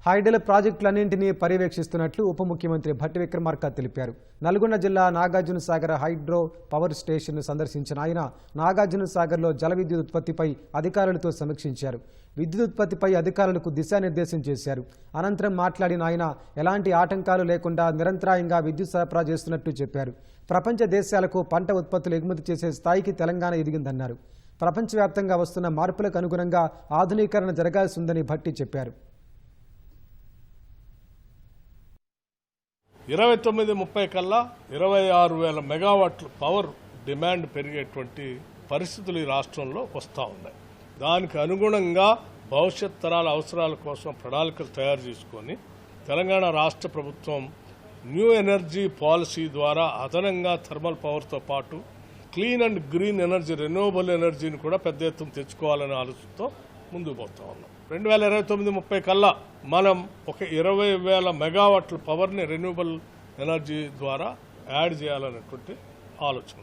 Hydel ప్రాజెక్టులన్నింటినీ పర్యవేక్షిస్తున్నట్లు ఉప ముఖ్యమంత్రి భట్టి విక్రమార్క తెలిపారు. నల్గొండ జిల్లా నాగార్జున సాగర్ హైడ్రో పవర్ స్టేషన్ను సందర్శించిన ఆయన నాగార్జున సాగర్లో జల విద్యుత్ ఉత్పత్తిపై అధికారులతో సమీక్షించారు. విద్యుత్ ఉత్పత్తిపై అధికారులకు దిశానిర్దేశం చేశారు. అనంతరం మాట్లాడిన ఆయన ఎలాంటి ఆటంకాలు లేకుండా నిరంతరాయంగా విద్యుత్ సరఫరా చేస్తున్నట్టు చెప్పారు. ప్రపంచ దేశాలకు పంట ఉత్పత్తులు ఎగుమతి చేసే స్థాయికి తెలంగాణ ఎదిగిందన్నారు. ప్రపంచవ్యాప్తంగా వస్తున్న మార్పులకు అనుగుణంగా ఆధునీకరణ జరగాల్సి ఉందని భట్టి చెప్పారు. 29-30 కల్లా 26,000 మెగావాట్ల పవర్ డిమాండ్ పెరిగేటువంటి పరిస్థితులు ఈ రాష్ట్రంలో వస్తూ ఉన్నాయి. దానికి అనుగుణంగా భవిష్యత్ తరాల అవసరాల కోసం ప్రణాళికలు తయారు చేసుకొని తెలంగాణ రాష్ట్ర ప్రభుత్వం న్యూ ఎనర్జీ పాలసీ ద్వారా అదనంగా థర్మల్ పవర్తో పాటు clean and green energy, renewable ఎనర్జీని కూడా పెద్ద ఎత్తున తెచ్చుకోవాలనే ఆలోచనతో ముందుకు పోతా ఉన్నాం. 2029-30 కల్లా మనం ఒక 20,000 మెగావాట్ల పవర్ని రెన్యూవబుల్ ఎనర్జీ ద్వారా యాడ్ చేయాలనేటువంటి ఆలోచన.